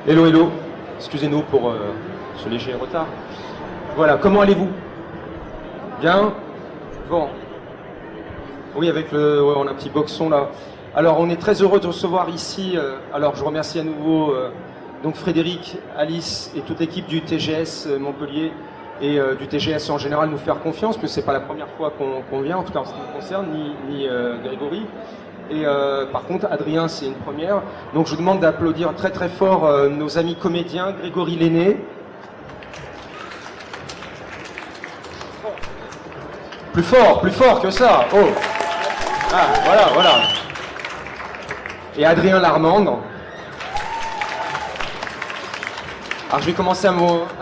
Hello, hello. Excusez-nous pour ce léger retard. Voilà, comment allez-vous? Bien? Bon. Oui, avec le... Ouais, on a un petit boxon là. Alors, on est très heureux de recevoir ici... alors, je remercie à nouveau donc Frédéric, Alice et toute l'équipe du TGS Montpellier et du TGS en général nous faire confiance, parce que c'est pas la première fois qu'on vient, en tout cas en ce qui me concerne, ni Grégory. Et par contre, Adrien, c'est une première. Donc je vous demande d'applaudir très très fort nos amis comédiens, Grégory Lenné. Plus fort que ça. Oh. Ah, voilà. Et Adrien Larmande. Alors je vais commencer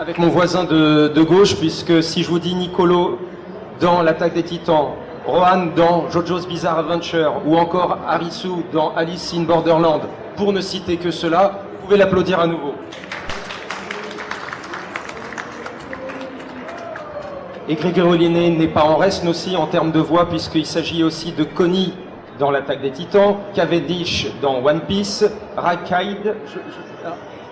avec mon voisin de gauche, puisque si je vous dis Nicolo dans L'Attaque des Titans, Rohan dans JoJo's Bizarre Adventure ou encore Harisu dans Alice in Borderland, pour ne citer que cela, vous pouvez l'applaudir à nouveau. Et Grégory Lenné n'est pas en reste aussi en termes de voix, puisqu'il s'agit aussi de Connie dans L'Attaque des Titans, Cavendish dans One Piece, Rackade,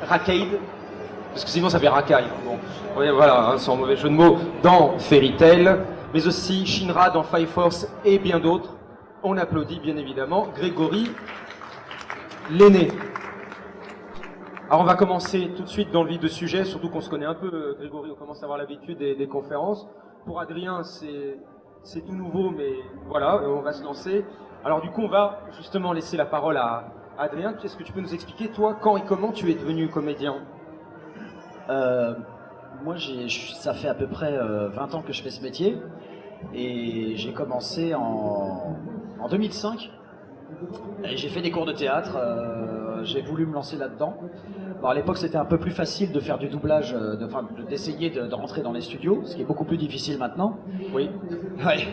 parce que sinon ça fait racaille. Bon, oui, voilà, hein, sans mauvais jeu de mots, dans Fairy Tail, mais aussi Shinra dans Fire Force et bien d'autres. On applaudit bien évidemment Grégory Lenné. Alors on va commencer tout de suite dans le vif du sujet, surtout qu'on se connaît un peu, Grégory, on commence à avoir l'habitude des conférences. Pour Adrien, c'est tout nouveau, mais voilà, on va se lancer. Alors du coup, on va justement laisser la parole à Adrien. Est-ce que tu peux nous expliquer, toi, quand et comment tu es devenu comédien? Moi, ça fait à peu près 20 ans que je fais ce métier et j'ai commencé en 2005 et j'ai fait des cours de théâtre, j'ai voulu me lancer là-dedans. Bon, à l'époque, c'était un peu plus facile de faire du doublage, d'essayer de rentrer dans les studios, ce qui est beaucoup plus difficile maintenant. Oui. Ouais.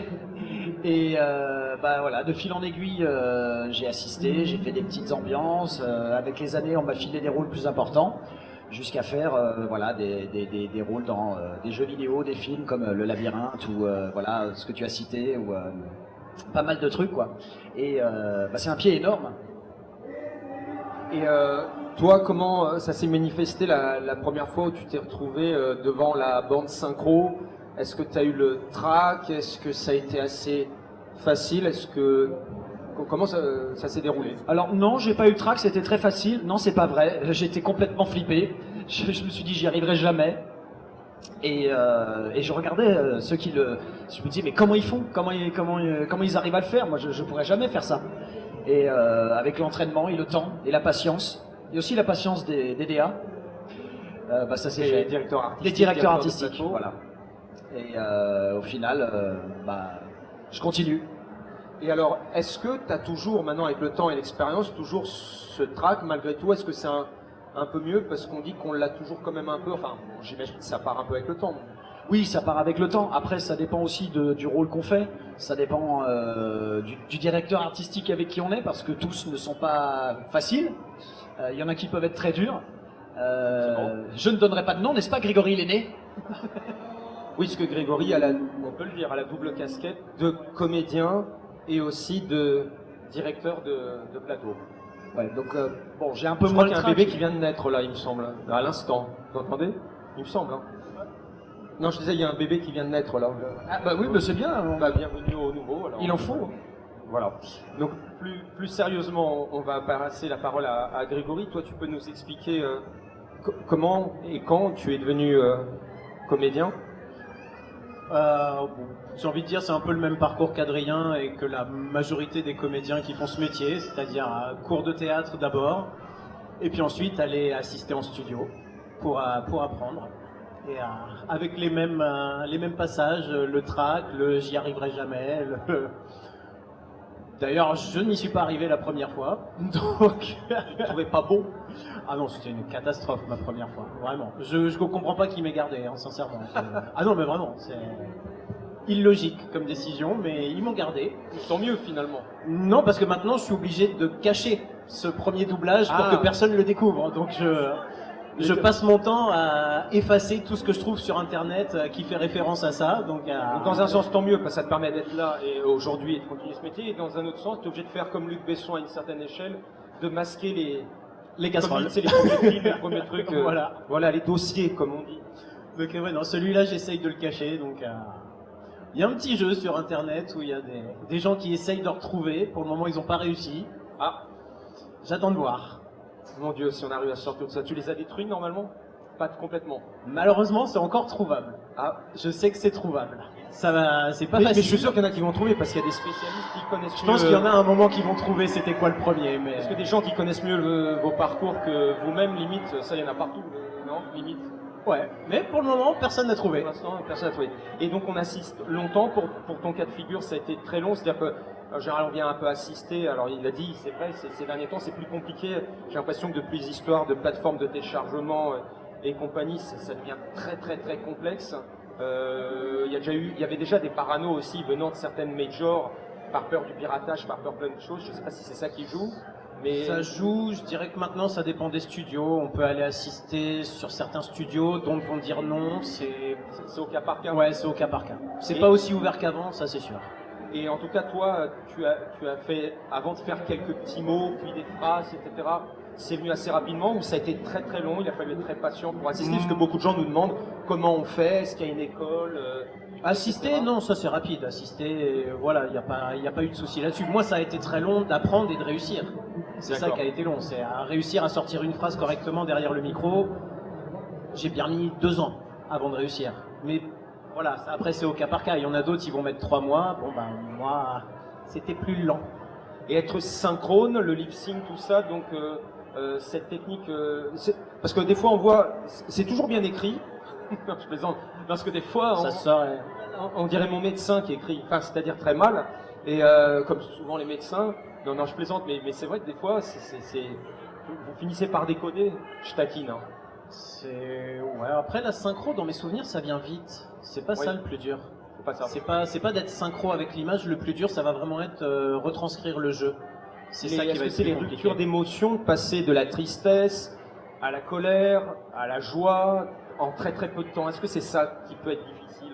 Et voilà, de fil en aiguille, j'ai assisté, j'ai fait des petites ambiances. Avec les années, on m'a filé des rôles plus importants, jusqu'à faire des rôles dans des jeux vidéo, des films comme Le Labyrinthe ou voilà ce que tu as cité, ou pas mal de trucs quoi. Et c'est un pied énorme. Et toi, comment ça s'est manifesté la première fois où tu t'es retrouvé devant la bande synchro? Est-ce que tu as eu le trac? Est-ce que ça a été assez facile? Comment ça s'est déroulé? Alors non, j'ai pas eu le trac, c'était très facile. Non, c'est pas vrai. J'étais complètement flippé. Je me suis dit, j'y arriverai jamais. Et je regardais ceux qui le... Je me disais, mais comment ils font? Comment ils arrivent à le faire? Moi, je pourrais jamais faire ça. Et avec l'entraînement et le temps et la patience, et aussi la patience des DA, ça s'est fait. Des directeurs artistiques, voilà. Et au final, je continue. Et alors, est-ce que tu as toujours, maintenant avec le temps et l'expérience, toujours ce trac malgré tout? Est-ce que c'est un peu mieux? Parce qu'on dit qu'on l'a toujours quand même un peu, enfin, j'imagine que ça part un peu avec le temps. Oui, ça part avec le temps. Après, ça dépend aussi du rôle qu'on fait. Ça dépend du directeur artistique avec qui on est, parce que tous ne sont pas faciles. Il y en a qui peuvent être très durs. Je ne donnerai pas de nom, n'est-ce pas, Grégory Lenné? Oui, parce que Grégory, on peut le dire, a la double casquette de comédien et aussi de directeur de plateau. Ouais, donc j'ai un peu Je moins crois de qu'il y a un bébé qui vient de naître là, il me semble, à l'instant. Vous entendez? Il me semble. Hein. Non, je disais, il y a un bébé qui vient de naître là. Ah bah oui, mais c'est bien. Bienvenue au nouveau. Alors, il en faut. Voilà. Donc plus sérieusement, on va passer la parole à Grégory. Toi, tu peux nous expliquer comment et quand tu es devenu comédien? J'ai envie de dire, c'est un peu le même parcours qu'Adrien et que la majorité des comédiens qui font ce métier, c'est-à-dire cours de théâtre d'abord, et puis ensuite aller assister en studio pour apprendre. Et avec les mêmes passages, le trac, le j'y arriverai jamais, D'ailleurs, je n'y suis pas arrivé la première fois, donc je ne trouvais pas bon. Ah non, c'était une catastrophe ma première fois, vraiment. Je ne comprends pas qui m'ait gardé, hein, sincèrement. Ah non, mais vraiment, c'est illogique comme décision, mais ils m'ont gardé. Tant mieux finalement. Non, parce que maintenant, je suis obligé de cacher ce premier doublage pour que personne le découvre. Donc je passe mon temps à effacer tout ce que je trouve sur Internet qui fait référence à ça. Donc dans un sens, tant mieux, parce que ça te permet d'être là et aujourd'hui et de continuer ce métier. Et dans un autre sens, tu es obligé de faire comme Luc Besson à une certaine échelle, de masquer Les casseroles. C'est les premiers films, les premiers trucs. Voilà. Les dossiers, comme on dit. Donc ouais, non, celui-là, j'essaye de le cacher. Donc il y a un petit jeu sur Internet où il y a des gens qui essayent de le retrouver. Pour le moment, ils n'ont pas réussi. Ah, J'attends de voir. mon Dieu, si on arrive à sortir de ça. Tu les as détruits normalement? Pas complètement. Malheureusement, c'est encore trouvable. Ah, Je sais que c'est trouvable. Ça va, c'est pas mais facile. je suis sûr qu'il y en a qui vont trouver parce qu'il y a des spécialistes qui connaissent Je pense qu'il y en a un moment qui vont trouver c'était quoi le premier. Mais Parce que des gens qui connaissent mieux vos parcours que vous-même, limite, ça, il y en a partout, non? Limite. ouais. Mais pour le moment, personne n'a trouvé. Pour l'instant, personne n'a trouvé. Et donc, on assiste longtemps pour ton cas de figure, ça a été très long. C'est-à-dire que, en général, on vient un peu assister. Alors, il a dit, c'est vrai, ces derniers temps, c'est plus compliqué. J'ai l'impression que depuis les histoires de plateformes de téléchargement et compagnie, ça devient très, très, très complexe. Il y avait déjà des paranos aussi venant de certaines majors par peur du piratage, par peur de plein de choses. Je ne sais pas si c'est ça qui joue. Mais Ça joue, je dirais que maintenant ça dépend des studios. On peut aller assister sur certains studios, d'autres vont dire non. c'est au cas par cas. Ouais, c'est au cas par cas. C'est Et- pas aussi ouvert qu'avant, ça c'est sûr. Et en tout cas, toi, tu as fait, avant de faire quelques petits mots, puis des phrases, etc., c'est venu assez rapidement ou ça a été très très long, il a fallu être très patient pour assister, parce que beaucoup de gens nous demandent comment on fait, est-ce qu'il y a une école Assister, etc. non, ça c'est rapide. Assister, voilà, il n'y a pas eu de souci là-dessus. Moi, ça a été très long d'apprendre et de réussir. C'est ça D'accord. qui a été long. C'est à réussir à sortir une phrase correctement derrière le micro. J'ai bien mis 2 ans avant de réussir. Mais voilà, ça, après c'est au cas par cas. Il y en a d'autres, ils vont mettre 3 mois. Bon, ben, moi, c'était plus lent. Et être synchrone, le lip sync, tout ça, donc cette technique, parce que des fois on voit, c'est toujours bien écrit, non, je plaisante, parce que des fois Ça se sort. on dirait mon médecin qui écrit, enfin c'est-à-dire très mal, et comme souvent les médecins, non je plaisante, mais c'est vrai que des fois vous finissez par décoder, je taquine. Hein. Ouais, après la synchro, dans mes souvenirs, ça vient vite. C'est pas Oui. ça le plus dur. Faut pas ça. C'est pas d'être synchro avec l'image. Le plus dur, ça va vraiment être retranscrire le jeu. C'est ça qui Est-ce va que être c'est plus les compliqué. ruptures d'émotions, passer de la tristesse à la colère, à la joie, en très très peu de temps. Est-ce que c'est ça qui peut être difficile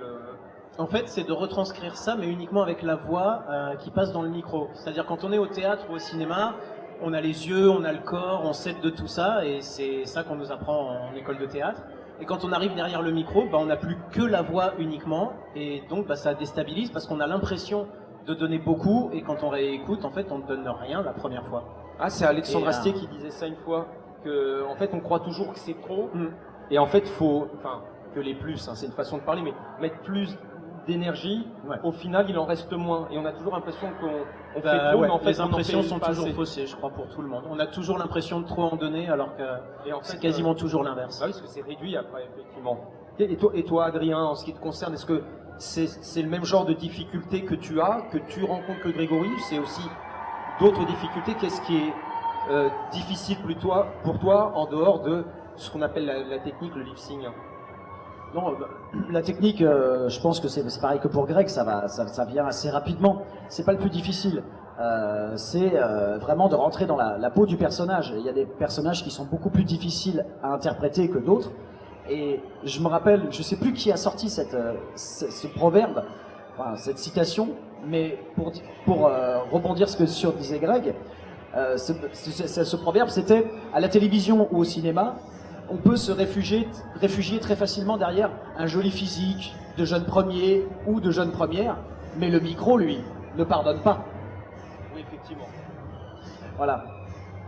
En fait, c'est de retranscrire ça, mais uniquement avec la voix qui passe dans le micro. C'est-à-dire quand on est au théâtre ou au cinéma, on a les yeux, on a le corps, on s'aide de tout ça, et c'est ça qu'on nous apprend en école de théâtre. Et quand on arrive derrière le micro, on n'a plus que la voix uniquement, et donc ça déstabilise parce qu'on a l'impression de donner beaucoup, et quand on réécoute, en fait, on ne donne rien la première fois. Ah, c'est Alexandre Et, Astier qui disait ça une fois, que en fait on croit toujours que c'est trop, Mm. et en fait que les plus, hein, c'est une façon de parler, mais mettre plus d'énergie, Ouais. au final il en reste moins, et on a toujours l'impression qu'on fait Bah, trop, ouais, mais en fait les on en impressions fait sont pas toujours assez. faussées, je crois, pour tout le monde. On a toujours l'impression de trop en donner, alors que Et en c'est fait, quasiment toujours l'inverse. Ah oui, parce que c'est réduit après, effectivement. Et toi, Adrien, en ce qui te concerne, est-ce que c'est le même genre de difficulté que tu rencontres que Grégory, ou c'est aussi d'autres difficultés? Qu'est-ce qui est difficile pour toi en dehors de ce qu'on appelle la technique, le lip sync? Non, la technique, je pense que c'est pareil que pour Greg, ça vient assez rapidement. C'est pas le plus difficile. C'est vraiment de rentrer dans la peau du personnage. Il y a des personnages qui sont beaucoup plus difficiles à interpréter que d'autres. Et je me rappelle, je sais plus qui a sorti ce proverbe, enfin, cette citation, mais pour rebondir sur ce que disait Greg, ce proverbe, c'était à la télévision ou au cinéma, on peut se réfugier très facilement derrière un joli physique de jeune premier ou de jeune première, mais le micro, lui, ne pardonne pas. Oui, effectivement. Voilà.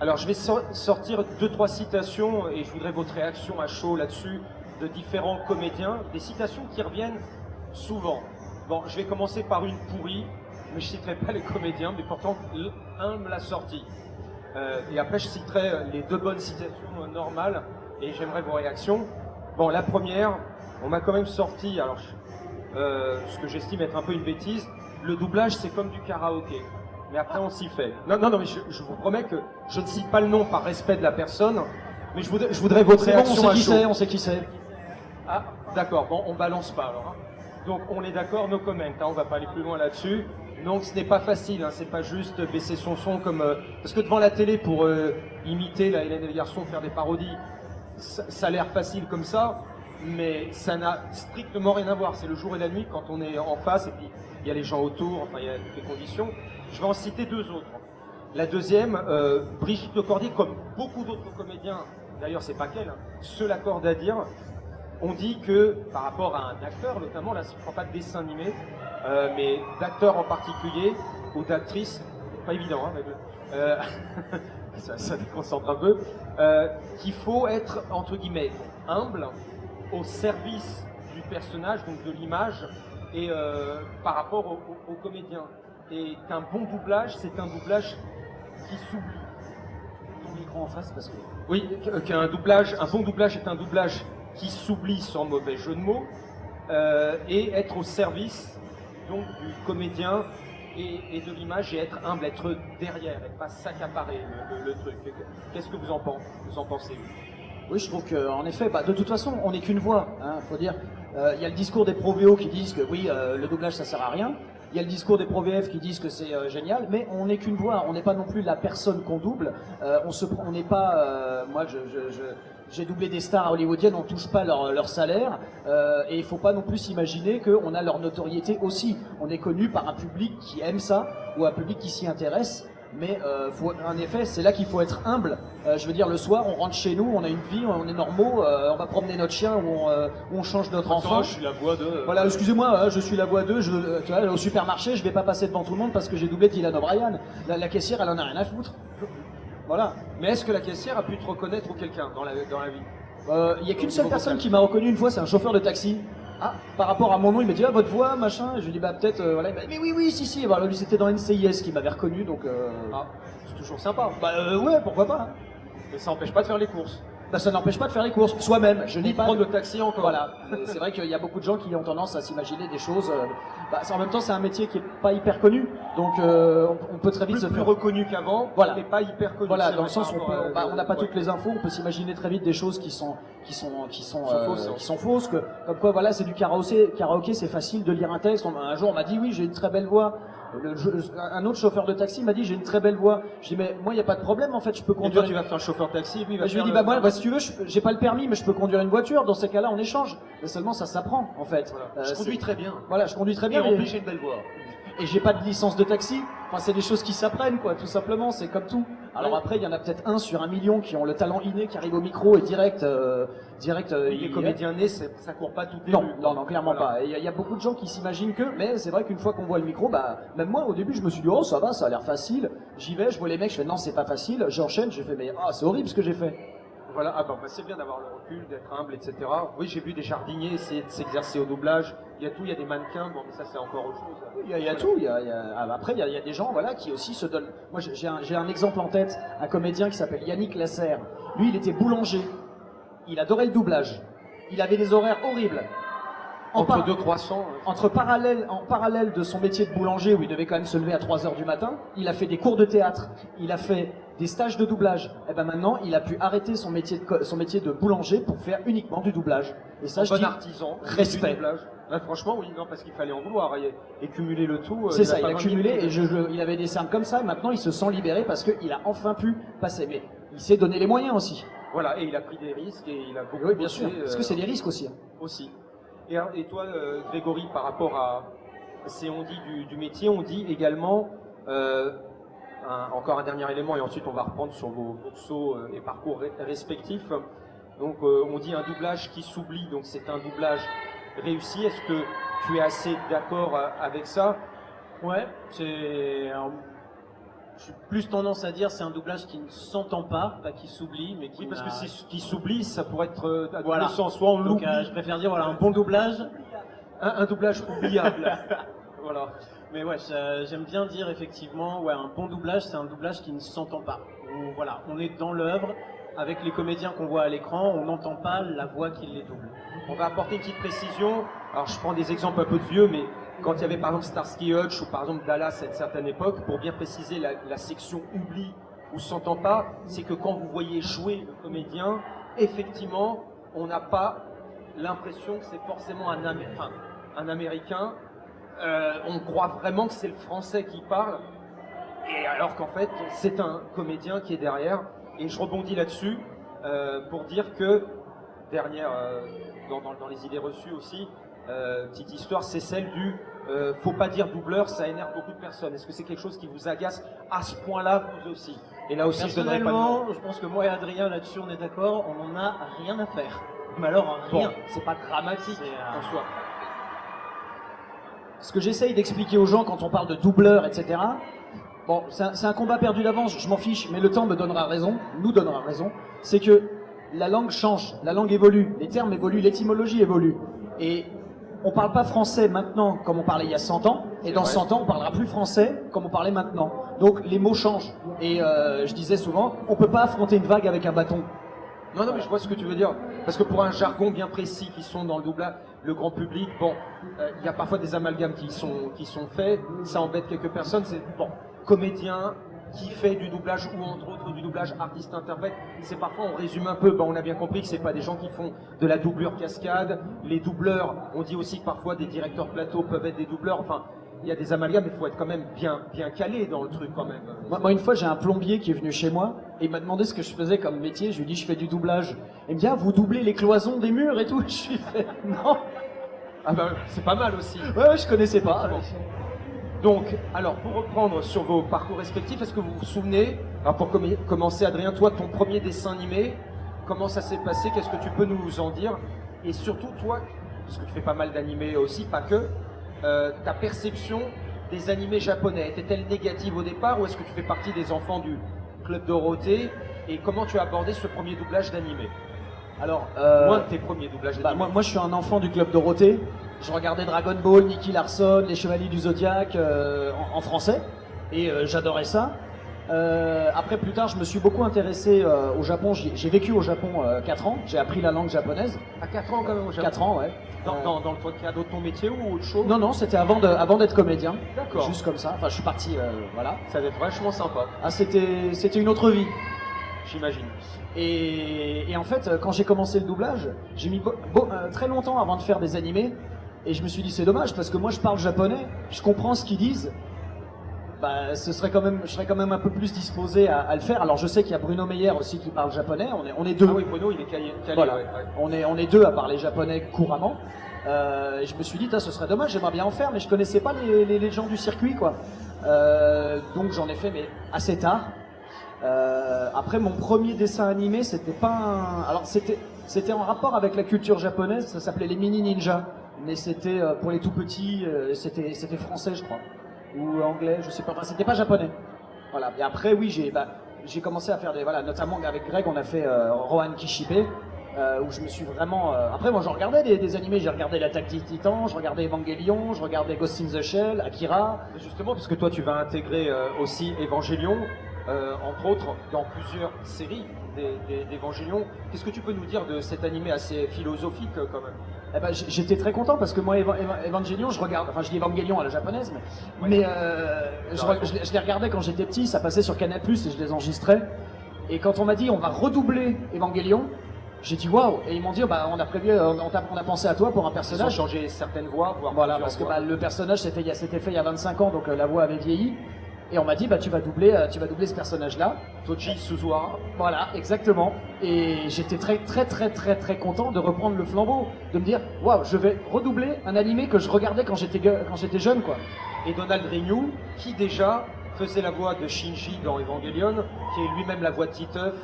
Alors, je vais sortir 2-3 citations, et je voudrais votre réaction à chaud là-dessus, de différents comédiens, des citations qui reviennent souvent. Bon, je vais commencer par une pourrie, mais je citerai pas les comédiens, mais pourtant, un me l'a sorti. Et après, je citerai les 2 bonnes citations normales, et j'aimerais vos réactions. Bon, la première, on m'a quand même sorti, alors ce que j'estime être un peu une bêtise, le doublage c'est comme du karaoké. Mais après on s'y fait. Non, mais je vous promets que je ne cite pas le nom par respect de la personne, mais je voudrais votre C'est bon, réaction à chaud. on sait qui c'est. Ah, d'accord, bon, on balance pas alors. Hein. Donc on est d'accord, no comment, hein, on va pas aller plus loin là-dessus. Donc ce n'est pas facile, hein, c'est pas juste baisser son son comme... parce que devant la télé, pour imiter la Hélène et les garçons, faire des parodies, ça a l'air facile comme ça, mais ça n'a strictement rien à voir. C'est le jour et la nuit quand on est en face, et puis il y a les gens autour, enfin il y a toutes les conditions. Je vais en citer 2 autres. La deuxième, Brigitte Lecordier, comme beaucoup d'autres comédiens, d'ailleurs c'est pas qu'elle, hein, se l'accorde à dire, on dit que par rapport à un acteur, notamment, là je ne prends pas de dessin animé, mais d'acteurs en particulier, ou d'actrices, pas évident, hein, mais, ça déconcentre un peu, qu'il faut être, entre guillemets, humble, au service du personnage, donc de l'image, et par rapport au comédien. Et qu'un bon doublage, c'est un doublage qui s'oublie. Ton micro en face parce que... Oui, un bon doublage est un doublage qui s'oublie sans mauvais jeu de mots, et être au service donc du comédien et de l'image, et être humble, être derrière, et pas s'accaparer le truc. Qu'est-ce que vous en pensez? Oui, je trouve qu'en effet, de toute façon, on n'est qu'une voix, hein, faut dire. Il y a le discours des pro-VO qui disent que oui, le doublage ça sert à rien. Il y a le discours des pro-VF qui disent que c'est génial, mais on n'est qu'une voix, on n'est pas non plus la personne qu'on double. On n'est pas, moi j'ai doublé des stars hollywoodiennes, on touche pas leur salaire, et il faut pas non plus s'imaginer qu'on a leur notoriété aussi. On est connu par un public qui aime ça, ou un public qui s'y intéresse. Mais en effet, c'est là qu'il faut être humble. Je veux dire, le soir, on rentre chez nous, on a une vie, on est normaux, on va promener notre chien ou on change notre enfant. Je suis la voix de... Voilà, excusez-moi, je suis la voix de... Tu vois, au supermarché, je vais pas passer devant tout le monde parce que j'ai doublé Dylan O'Brien. La caissière, elle en a rien à foutre. Voilà. Mais est-ce que la caissière a pu te reconnaître ou quelqu'un dans la vie? Il y a qu'une seule personne qui m'a reconnu une fois, c'est un chauffeur de taxi. Ah, par rapport à mon nom, il m'a dit, ah, votre voix, machin. Et je lui ai dit, bah, peut-être, voilà. Il m'a dit, mais oui, si. Voilà, lui, c'était dans NCIS qui m'avait reconnu, donc. Ah, c'est toujours sympa. Bah, ouais, pourquoi pas. Hein. Mais ça n'empêche pas de faire les courses. Bah, ça n'empêche pas de faire les courses soi-même. Je dis pas prendre le taxi encore. Voilà. C'est vrai qu'il y a beaucoup de gens qui ont tendance à s'imaginer des choses. En même temps, c'est un métier qui est pas hyper connu, donc on peut très vite se plus faire reconnu qu'avant, voilà. mais pas hyper connu. Voilà, dans le sens où on n'a pas toutes les infos, on peut s'imaginer très vite des choses qui sont fausses. Comme quoi, voilà, c'est du karaoké, c'est facile de lire un texte. Un jour, on m'a dit, oui, j'ai une très belle voix. Un autre chauffeur de taxi m'a dit, j'ai une très belle voix. Je dis, mais moi, il n'y a pas de problème, en fait, je peux conduire. Et toi, tu vas faire un chauffeur de taxi, lui, il va je lui ai dit, moi, si tu veux, j'ai pas le permis, mais je peux conduire une voiture. Dans ces cas-là, on échange. Mais seulement, ça s'apprend, en fait. Voilà. Je conduis très bien. Voilà, je conduis très bien. Et en plus, j'ai une belle voix. Et j'ai pas de licence de taxi. Enfin, c'est des choses qui s'apprennent, quoi, tout simplement. C'est comme tout. Alors après, il y en a peut-être 1 sur 1 million qui ont le talent inné, qui arrive au micro et direct. Les comédiens nés, ça court pas toutes les rues. Non, clairement pas. Et il y a beaucoup de gens qui s'imaginent que, mais c'est vrai qu'une fois qu'on voit le micro, bah, même moi, au début, je me suis dit, oh, ça va, ça a l'air facile. J'y vais, je vois les mecs, je fais, non, c'est pas facile. J'enchaîne, je fais, mais c'est horrible ce que j'ai fait. Voilà, c'est bien d'avoir le recul, d'être humble, etc. Oui, j'ai vu des jardiniers essayer de s'exercer au doublage. Il y a tout, il y a des mannequins, bon, mais ça c'est encore autre chose. Il y a tout. Après, il y a des gens, voilà, qui aussi se donnent. Moi, j'ai un exemple en tête, un comédien qui s'appelle Yannick Lasserre. Lui, il était boulanger. Il adorait le doublage. Il avait des horaires horribles. Entre deux croissants. En parallèle de son métier de boulanger, où il devait quand même se lever à 3h du matin, il a fait des cours de théâtre, il a fait des stages de doublage. Et ben maintenant, il a pu arrêter son métier de boulanger pour faire uniquement du doublage. Et ça, je dis, artisan, respect. Là, franchement, oui, non, parce qu'il fallait en vouloir et cumuler le tout. C'est ça, il a cumulé et il avait des cernes comme ça. Et maintenant, il se sent libéré parce qu'il a enfin pu passer. Mais il s'est donné les moyens aussi. Voilà, et il a pris des risques et il a beaucoup. Oui, bien sûr. Parce que c'est des risques aussi. Aussi. Et toi, Grégory, par rapport à ces on-dit du métier, on dit également, encore un dernier élément, et ensuite on va reprendre sur vos sauts et parcours respectifs. Donc on dit un doublage qui s'oublie, donc c'est un doublage réussi. Est-ce que tu es assez d'accord avec ça? Ouais, j'ai plus tendance à dire c'est un doublage qui ne s'entend pas qui s'oublie, mais qui. Oui, parce que qui s'oublie, ça pourrait être à voilà. double sens. Soit on l'oublie. Je préfère dire voilà un bon doublage. Un doublage oubliable. Voilà. Mais ouais, j'aime bien dire effectivement, ouais, un bon doublage, c'est un doublage qui ne s'entend pas. Où, voilà, on est dans l'œuvre, avec les comédiens qu'on voit à l'écran, on n'entend pas la voix qui les double. On va apporter une petite précision. Alors je prends des exemples un peu de vieux, mais quand il y avait par exemple Starsky Hutch ou par exemple Dallas à une certaine époque, pour bien préciser la section oubli ou s'entend pas, c'est que quand vous voyez jouer le comédien, effectivement, on n'a pas l'impression que c'est forcément un Américain. On croit vraiment que c'est le Français qui parle, et alors qu'en fait, c'est un comédien qui est derrière. Et je rebondis là-dessus pour dire que, dernière, dans les idées reçues aussi, petite histoire, c'est celle du faut pas dire doubleur, ça énerve beaucoup de personnes. Est-ce que c'est quelque chose qui vous agace à ce point-là, vous aussi? Et là aussi, je donnerai pas de nom. Personnellement, je pense que moi et Adrien là-dessus, on est d'accord, on n'en a rien à faire. Mais alors, rien. Bon, c'est pas dramatique C'est, en soi. Ce que j'essaye d'expliquer aux gens quand on parle de doubleur, etc. Bon, c'est un combat perdu d'avance, je m'en fiche, mais le temps me donnera raison, nous donnera raison. C'est que la langue change, la langue évolue, les termes évoluent, l'étymologie évolue. Et on parle pas français maintenant comme on parlait il y a 100 ans, et dans vrai. 100 ans on parlera plus français comme on parlait maintenant. Donc les mots changent. Et je disais souvent, on peut pas affronter une vague avec un bâton. Non, non, mais je vois ce que tu veux dire. Parce que pour un jargon bien précis qui sont dans le doublage, le grand public, bon, il y a parfois des amalgames qui sont faits, ça embête quelques personnes, c'est bon, comédien qui fait du doublage ou entre autres du doublage artiste-interprète, c'est parfois on résume un peu, bon, on a bien compris que c'est pas des gens qui font de la doublure cascade, les doubleurs, on dit aussi que parfois des directeurs plateau peuvent être des doubleurs, enfin, il y a des amalgames, il faut être quand même bien calé dans le truc quand même. Moi, une fois, j'ai un plombier qui est venu chez moi et il m'a demandé ce que je faisais comme métier. Je lui ai dit, je fais du doublage. Il me dit, ah, vous doublez les cloisons des murs et tout. Je suis fait, non. Ah bah c'est pas mal aussi. Ouais, je connaissais pas. Bon. Donc, alors pour reprendre sur vos parcours respectifs, est-ce que vous vous souvenez, alors pour commencer Adrien, toi ton premier dessin animé, comment ça s'est passé, qu'est-ce que tu peux nous en dire? Et surtout toi, parce que tu fais pas mal d'animés aussi, pas que, ta perception des animés japonais, était-elle négative au départ ou est-ce que tu fais partie des enfants du Club Dorothée? Et comment tu as abordé ce premier doublage d'animé? Alors, Moins de tes premiers doublages d'animé. moi, je suis un enfant du Club Dorothée. Je regardais Dragon Ball, Nicky Larson, Les Chevaliers du Zodiaque en français. Et j'adorais ça. Après, plus tard, je me suis beaucoup intéressé au Japon. J'ai vécu au Japon 4 ans. J'ai appris la langue japonaise. À 4 ans quand même au Japon. 4 ans, ouais. Dans le cadre de ton métier ou autre chose? Non, non, c'était avant d'être comédien. D'accord. Juste comme ça. Enfin, je suis parti, voilà. Ça va être vachement sympa, Ah, c'était une autre vie. j'imagine. Et en fait, quand j'ai commencé le doublage, j'ai mis très longtemps avant de faire des animés. Et je me suis dit, c'est dommage, parce que moi, je parle japonais, je comprends ce qu'ils disent. Bah, je serais quand même un peu plus disposé à le faire. Alors, je sais qu'il y a Bruno Meyer aussi qui parle japonais. On est deux. Ah oui, Bruno, il est calé. Voilà. Ouais, ouais. On est deux à parler japonais couramment. Et je me suis dit, ce serait dommage, j'aimerais bien en faire, mais je connaissais pas les gens du circuit, quoi. Donc j'en ai fait, mais assez tard. Après, mon premier dessin animé, c'était pas un... Alors, c'était en rapport avec la culture japonaise, ça s'appelait les Mini Ninja. Mais c'était pour les tout petits, c'était français, je crois. Ou anglais, je sais pas. Enfin, c'était pas japonais. Voilà. Et après, oui, j'ai commencé à faire voilà, notamment avec Greg, on a fait Rohan Kishibe, où je me suis vraiment... Après, moi, je regardais des animés, j'ai regardé l'Attaque des Titans, je regardais Evangelion, je regardais Ghost in the Shell, Akira. Justement, parce que toi, tu vas intégrer aussi Evangelion, entre autres, dans plusieurs séries d'Evangelion. Qu'est-ce que tu peux nous dire de cet animé assez philosophique, quand même? Eh ben, j'étais très content parce que moi, Evangelion, je regarde, enfin je dis Evangelion à la japonaise, Ouais. mais je les regardais quand j'étais petit, ça passait sur Canal+, et je les enregistrais. Et quand on m'a dit on va redoubler Evangelion, j'ai dit waouh, et ils m'ont dit bah, on a prévu, on a pensé à toi pour un Ils ont personnage. changé certaines voix, voire Voilà, plusieurs parce que voix. le personnage c'était fait il y a 25 ans, donc la voix avait vieilli. Et on m'a dit, bah, tu vas doubler ce personnage-là. Toji Suzuhara. Voilà, exactement. Et j'étais très content de reprendre le flambeau, de me dire, waouh, je vais redoubler un animé que je regardais quand j'étais jeune, quoi. Et Donald Renew, qui déjà faisait la voix de Shinji dans Evangelion, qui est lui-même la voix de Titeuf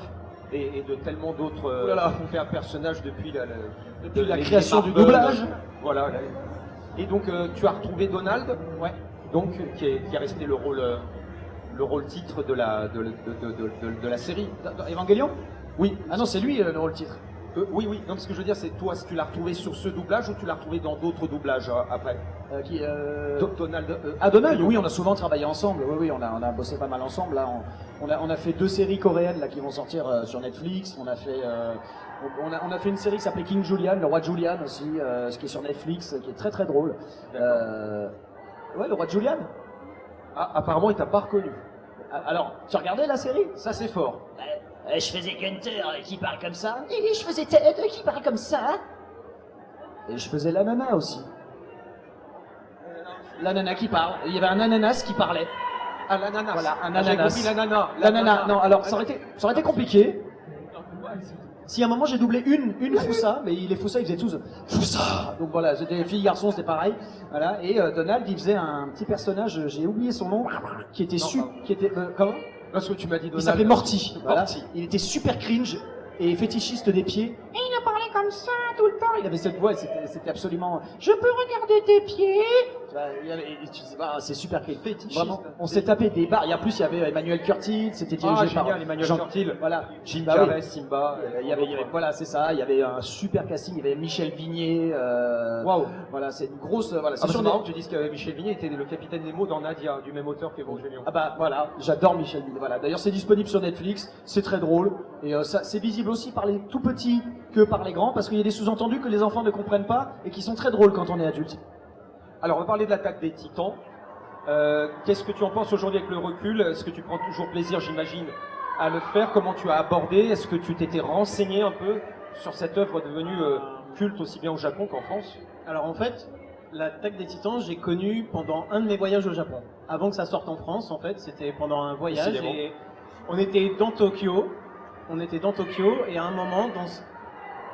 et de tellement d'autres Oulala. personnages depuis la les création du Marvel. doublage. Voilà. Et donc tu as retrouvé Donald, Ouais. donc qui est resté le rôle titre de la série. Dans Evangelion? Oui. Ah non, c'est lui le rôle titre. Oui. Non, mais ce que je veux dire, c'est toi, si tu l'as retrouvé sur ce doublage ou tu l'as retrouvé dans d'autres doublages après. Donald. Ah, Donald, oui, on a souvent travaillé ensemble. Oui, on a bossé pas mal ensemble. Là, on a fait 2 séries coréennes là qui vont sortir sur Netflix. On a fait une série qui s'appelait King Julian, le roi Julian aussi, ce qui est sur Netflix, qui est très drôle. Ouais, le roi Julian. Ah, apparemment, il t'a pas reconnu. Alors, tu regardais la série? Ça, c'est fort. Je faisais Gunther qui parle comme ça. Et je faisais Ted qui parle comme ça. Et je faisais la nana aussi. La nana qui parle. Il y avait un ananas qui parlait. Ah, l'ananas. Voilà, un Ah, j'ai ananas. compris l'ananas. La nana. Non, alors ça aurait été compliqué. Si à un moment j'ai doublé une Foussa, mais les Foussa ils faisaient tous Foussa. Donc voilà, c'était filles garçons, c'était pareil. Voilà. Et Donald il faisait un petit personnage, j'ai oublié son nom, qui était comment? Parce que tu m'as dit Donald. Il s'appelait Morty. Voilà. Morty. Il était super cringe et fétichiste des pieds. Et il a parlé comme ça tout le temps. Il avait cette voix, c'était absolument. Je peux regarder tes pieds. Tu dis, ah, c'est super cringe. Vraiment, on s'est tapé des barres. Et en plus, il y avait Emmanuel Curtil. C'était dirigé par Emmanuel Curtil. Voilà. Jim Bah Carrey, oui. Simba. Voilà, c'est ça. Il y avait un super casting. Il y avait Michel Vignier. Waouh. Voilà, c'est une grosse. Voilà, C'est sur marrant que tu dises que Michel Vignier était le capitaine Nemo dans Nadia, du même auteur qu'Evangelion. Ah bah voilà, j'adore Michel Vignier. Voilà. D'ailleurs, c'est disponible sur Netflix. C'est très drôle et ça, c'est visible aussi par les tout petits que par les grands, parce qu'il y a des sous-entendus que les enfants ne comprennent pas et qui sont très drôles quand on est adulte. Alors, on va parler de l'attaque des Titans. Qu'est-ce que tu en penses aujourd'hui avec le recul? Est-ce que tu prends toujours plaisir, j'imagine, à le faire? Comment tu as abordé? Est-ce que tu t'étais renseigné un peu sur cette œuvre devenue culte aussi bien au Japon qu'en France? Alors en fait, l'attaque des Titans, j'ai connu pendant un de mes voyages au Japon. Avant que ça sorte en France, en fait, c'était pendant un voyage Décidément. et on était dans Tokyo. On était dans Tokyo et à un moment,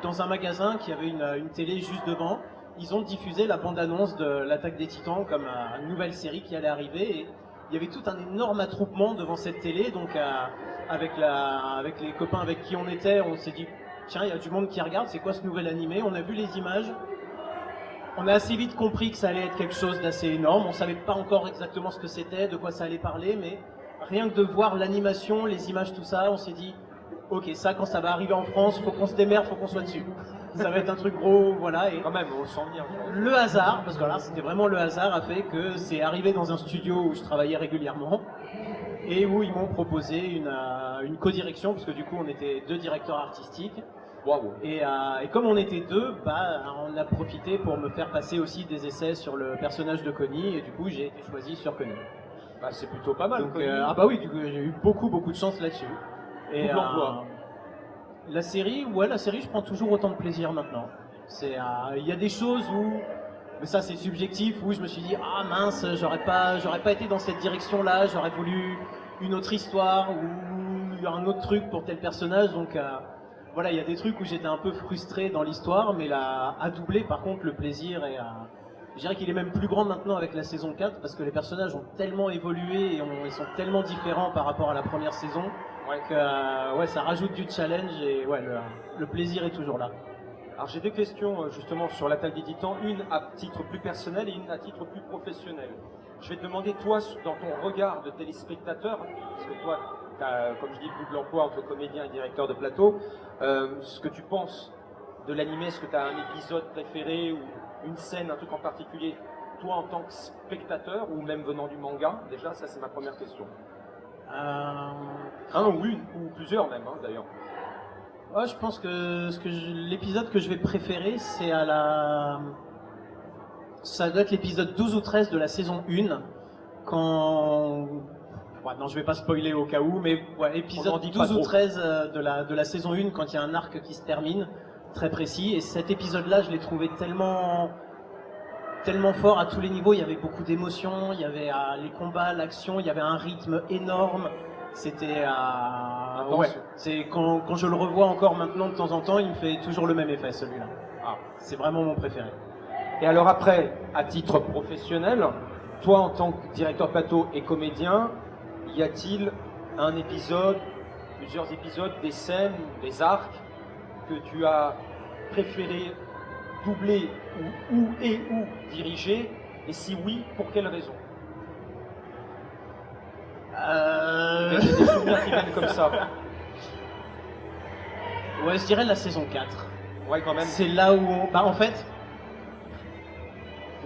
dans un magasin qui avait une télé juste devant, ils ont diffusé la bande-annonce de l'attaque des Titans comme une nouvelle série qui allait arriver et il y avait tout un énorme attroupement devant cette télé. Donc avec les copains avec qui on était, on s'est dit tiens, il y a du monde qui regarde, c'est quoi ce nouvel animé? On a vu les images. On a assez vite compris que ça allait être quelque chose d'assez énorme. On savait pas encore exactement ce que c'était, de quoi ça allait parler, mais rien que de voir l'animation, les images, tout ça, on s'est dit ok, ça quand ça va arriver en France, faut qu'on se démerde, faut qu'on soit dessus. Ça va être un truc gros, voilà. Et Quand même, on sent venir. le hasard, parce que là c'était vraiment le hasard, a fait que c'est arrivé dans un studio où je travaillais régulièrement et où ils m'ont proposé une co-direction, parce que du coup on était 2 directeurs artistiques. Waouh. Et comme on était 2, bah, on a profité pour me faire passer aussi des essais sur le personnage de Connie, et du coup j'ai été choisi sur Connie. Bah, c'est plutôt pas mal. Donc, Connie. ah bah oui, du coup, j'ai eu beaucoup de chance là-dessus. Et Double emploi. la série, je prends toujours autant de plaisir maintenant. Il y a des choses où, mais ça c'est subjectif, où je me suis dit ah mince, j'aurais pas été dans cette direction-là, j'aurais voulu une autre histoire ou un autre truc pour tel personnage. Donc voilà, il y a des trucs où j'étais un peu frustré dans l'histoire, mais là, à doubler par contre le plaisir je dirais qu'il est même plus grand maintenant avec la saison 4 parce que les personnages ont tellement évolué et ils sont tellement différents par rapport à la première saison. Ouais. Que ça rajoute du challenge et ouais, le plaisir est toujours là. Alors j'ai 2 questions justement sur l'attaque des Titans, une à titre plus personnel et une à titre plus professionnel. Je vais te demander, toi, dans ton regard de téléspectateur, parce que toi, t'as, comme je dis, le double emploi entre comédien et directeur de plateau, ce que tu penses de l'animé, est-ce que tu as un épisode préféré ou une scène, un truc en particulier, toi en tant que spectateur ou même venant du manga? Déjà, ça c'est ma première question. Un ou une, ou plusieurs même, hein, d'ailleurs. Ouais, je pense que l'épisode que je vais préférer, c'est ça doit être l'épisode 12 ou 13 de la saison 1, quand... Ouais, non, je vais pas spoiler au cas où, mais ouais, épisode 12 ou 13 de la saison 1, quand il y a un arc qui se termine, très précis, et cet épisode-là, je l'ai trouvé tellement fort à tous les niveaux. Il y avait beaucoup d'émotions, il y avait les combats, l'action, il y avait un rythme énorme. C'était ouais, c'est quand je le revois encore maintenant de temps en temps, il me fait toujours le même effet, celui-là. Ah, c'est vraiment mon préféré. Et alors après, à titre professionnel, toi en tant que directeur plateau et comédien, y a-t-il un épisode, plusieurs épisodes, des scènes, des arcs que tu as préféré doubler ou diriger? Et si oui, pour quelle raison? J'ai des souvenirs qui viennent comme ça. Ouais, je dirais la saison 4. Ouais, quand même. C'est là où bah en fait...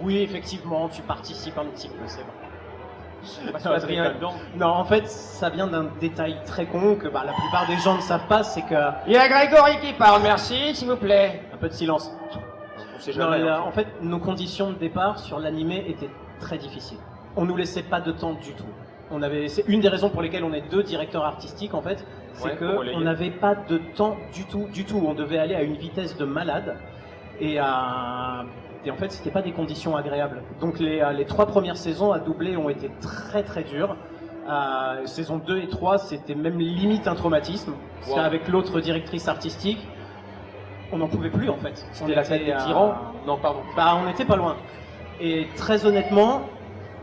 Oui, effectivement, tu participes un petit peu, c'est vrai. Parce que Adrien est dedans. Non, en fait, ça vient d'un détail très con que la plupart des gens ne savent pas, c'est que... Il y a Grégory qui parle, merci, s'il vous plaît. Un peu de silence. On sait Non, jamais. en fait, nos conditions de départ sur l'animé étaient très difficiles. On nous laissait pas de temps du tout. C'est une des raisons pour lesquelles on est 2 directeurs artistiques, en fait, c'est qu'on n'avait pas de temps du tout. On devait aller à une vitesse de malade et en fait, c'était pas des conditions agréables. Donc les 3 premières saisons à doubler ont été très très dures. Saison 2 et 3, c'était même limite un traumatisme. Parce qu'avec l'autre directrice artistique, on n'en pouvait plus en fait. C'était l'attaque des tyrans. Non, pardon. Bah, on n'était pas loin. Et très honnêtement,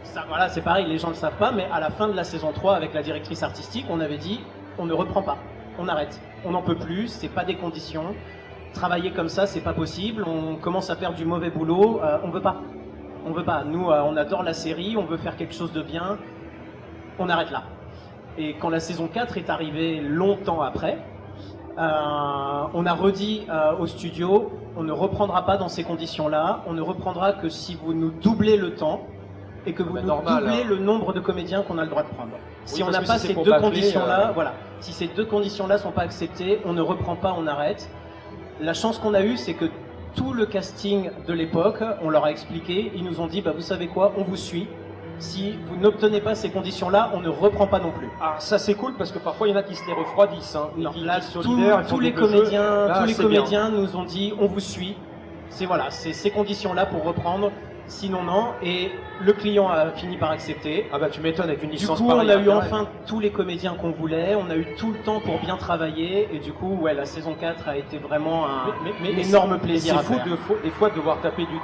ça, voilà, c'est pareil, les gens ne le savent pas, mais à la fin de la saison 3, avec la directrice artistique, on avait dit, on ne reprend pas, on arrête, on n'en peut plus, c'est pas des conditions, travailler comme ça, c'est pas possible, on commence à faire du mauvais boulot, on veut pas. On veut pas. Nous, on adore la série, on veut faire quelque chose de bien, on arrête là. Et quand la saison 4 est arrivée longtemps après, on a redit au studio, on ne reprendra pas dans ces conditions-là, on ne reprendra que si vous nous doublez le temps et que vous nous doublez le nombre de comédiens qu'on a le droit de prendre. Si on n'a pas ces deux conditions-là, voilà, si ces deux conditions-là sont pas acceptées, on ne reprend pas, on arrête. La chance qu'on a eue, c'est que tout le casting de l'époque, on leur a expliqué, ils nous ont dit, bah, vous savez quoi, on vous suit. Si vous n'obtenez pas ces conditions-là, on ne reprend pas non plus. Ah, ça c'est cool parce que parfois il y en a qui se les refroidissent. Hein. Non, là, tous les comédiens nous ont dit, on vous suit. C'est voilà, c'est ces conditions-là pour reprendre. Sinon non, et le client a fini par accepter. Ah bah tu m'étonnes avec une licence. Du coup, on a eu enfin tous les comédiens qu'on voulait, on a eu tout le temps pour bien travailler, et du coup, ouais, la saison 4 a été vraiment un énorme plaisir à faire. C'est fou des fois de devoir taper du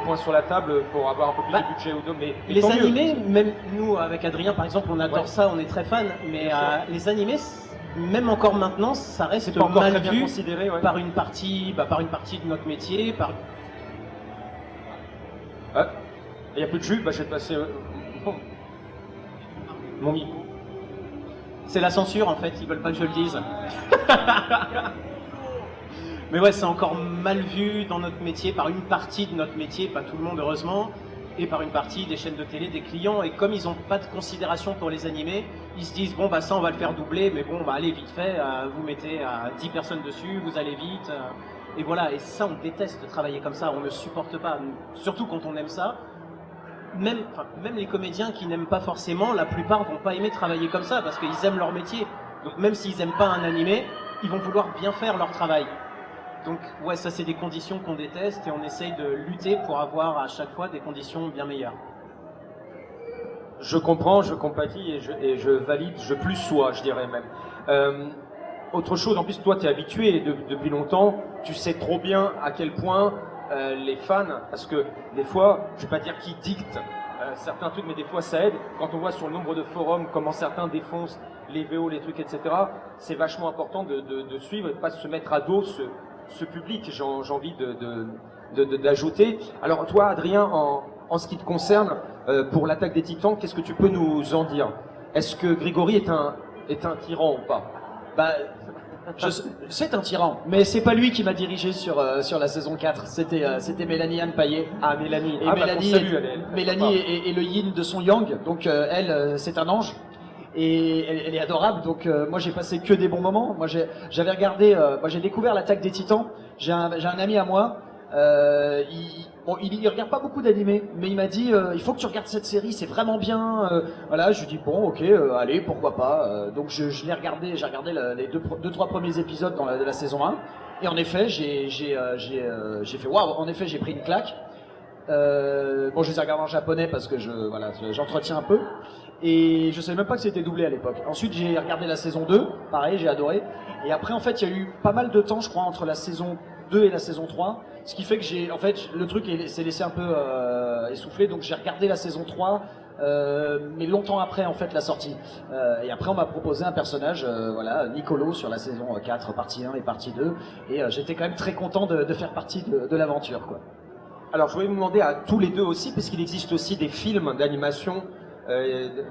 poing sur la table pour avoir un peu plus de budget ou d'autres, mais les animés, même nous avec Adrien par exemple, on adore ça, on est très fans, mais les animés, même encore maintenant, ça reste mal vu considéré, par une partie de notre métier, par... Ah, il n'y a plus de jus, bah, je vais te passer mon micro. C'est la censure en fait, ils veulent pas que je le dise. Mais ouais, c'est encore mal vu dans notre métier, par une partie de notre métier, pas tout le monde heureusement, et par une partie des chaînes de télé, des clients, et comme ils n'ont pas de considération pour les animés, ils se disent bon bah ça on va le faire doubler, mais bon bah allez vite fait, vous mettez 10 personnes dessus, vous allez vite. Et voilà, et ça, on déteste travailler comme ça, on ne supporte pas, surtout quand on aime ça. Même les comédiens qui n'aiment pas forcément, la plupart vont pas aimer travailler comme ça, parce qu'ils aiment leur métier. Donc même s'ils n'aiment pas un animé, ils vont vouloir bien faire leur travail. Donc ouais, ça c'est des conditions qu'on déteste, et on essaye de lutter pour avoir à chaque fois des conditions bien meilleures. Je comprends, je compatis, et je valide, je plus sois, je dirais même. Autre chose, en plus toi tu es habitué depuis longtemps, tu sais trop bien à quel point les fans, parce que des fois, je vais pas dire qu'ils dictent certains trucs, mais des fois ça aide, quand on voit sur le nombre de forums comment certains défoncent les VO, les trucs, etc., c'est vachement important de suivre et de pas se mettre à dos ce public, j'ai envie d'ajouter. Alors toi Adrien, en ce qui te concerne, pour l'attaque des Titans, qu'est-ce que tu peux nous en dire? Est-ce que Grégory est un tyran ou pas? Bah, c'est un tyran, mais c'est pas lui qui m'a dirigé sur la saison 4, c'était Mélanie Anne Payet. Ah, Mélanie, et Mélanie est le yin de son yang, donc elle, c'est un ange. Et elle est adorable, donc moi j'ai passé que des bons moments. Moi j'avais regardé, j'ai découvert l'attaque des Titans. J'ai un ami à moi, il regarde pas beaucoup d'animés, mais il m'a dit il faut que tu regardes cette série, c'est vraiment bien. Voilà, je lui dis bon, ok, allez, pourquoi pas. Donc je l'ai regardé, j'ai regardé les deux trois premiers épisodes de la saison 1, et en effet j'ai fait waouh, en effet j'ai pris une claque. Bon, je les ai regardés en japonais parce que j'entretiens un peu, et je savais même pas que c'était doublé à l'époque. Ensuite j'ai regardé la saison 2, pareil, j'ai adoré. Et après en fait il y a eu pas mal de temps, je crois, entre la saison 2 et la saison 3, ce qui fait que le truc s'est laissé un peu essouffler, donc j'ai regardé la saison 3 mais longtemps après en fait la sortie. Et après on m'a proposé un personnage, Nicolo, sur la saison 4, partie 1 et partie 2, et j'étais quand même très content de faire partie de l'aventure, quoi. Alors je voulais vous demander à tous les deux aussi, parce qu'il existe aussi des films d'animation,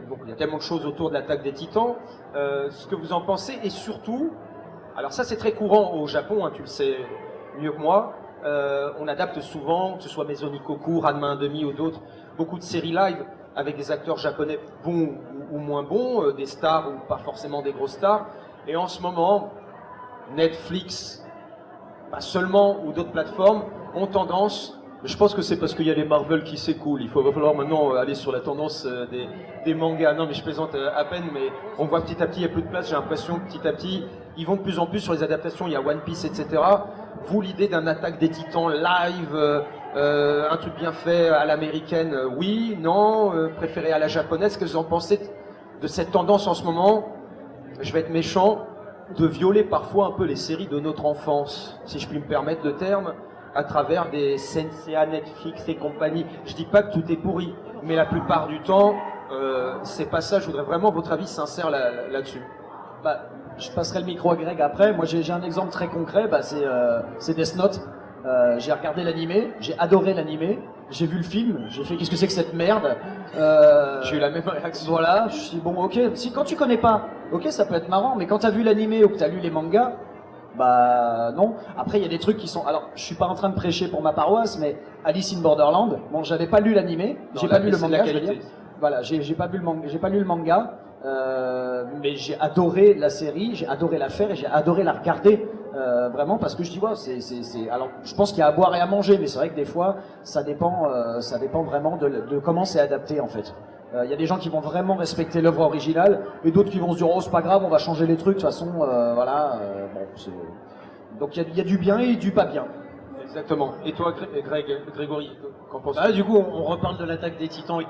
donc il y a tellement de choses autour de l'attaque des Titans, ce que vous en pensez, et surtout, alors ça c'est très courant au Japon, hein, tu le sais mieux que moi, on adapte souvent, que ce soit Maison Nikoku, Ranma 1/2 ou d'autres, beaucoup de séries live avec des acteurs japonais bons ou moins bons, des stars ou pas forcément des grosses stars, et en ce moment, Netflix, pas seulement, ou d'autres plateformes, ont tendance... Je pense que c'est parce qu'il y a les Marvel qui s'écoulent. Il va falloir maintenant aller sur la tendance des mangas. Non, mais je plaisante à peine, mais on voit petit à petit, il n'y a plus de place. J'ai l'impression que petit à petit, ils vont de plus en plus sur les adaptations. Il y a One Piece, etc. Vous, l'idée d'un attaque des Titans live, un truc bien fait à l'américaine, oui, non, préféré à la japonaise, qu'est-ce que vous en pensez de cette tendance en ce moment? Je vais être méchant, de violer parfois un peu les séries de notre enfance, si je puis me permettre le terme, à travers des Senseiya, Netflix et compagnie. Je dis pas que tout est pourri, mais la plupart du temps, c'est pas ça. Je voudrais vraiment votre avis sincère là-dessus. Bah, je passerai le micro à Greg après. Moi, j'ai un exemple très concret. Bah, c'est Death Note. J'ai regardé l'animé, j'ai adoré l'animé. J'ai vu le film, j'ai fait qu'est-ce que c'est que cette merde. J'ai eu la même réaction. Voilà, je suis bon, ok. Si quand tu connais pas, ok, ça peut être marrant, mais quand t'as vu l'animé ou que t'as lu les mangas, bah non. Après, il y a des trucs qui sont. Alors, je suis pas en train de prêcher pour ma paroisse, mais Alice in Borderland. Bon, j'avais pas lu l'animé, j'ai pas lu le manga. Je veux dire. Voilà, j'ai pas lu le manga. Mais j'ai adoré la série, j'ai adoré la faire et j'ai adoré la regarder vraiment parce que je dis ouais, alors je pense qu'il y a à boire et à manger, mais c'est vrai que des fois ça dépend vraiment de comment c'est adapté en fait. Il y a des gens qui vont vraiment respecter l'œuvre originale et d'autres qui vont se dire oh c'est pas grave, on va changer les trucs de toute façon voilà. Donc il y a du bien et du pas bien. Exactement. Et toi, Grégory, qu'en penses-tu? Ah, du coup, on reparle de l'attaque des Titans.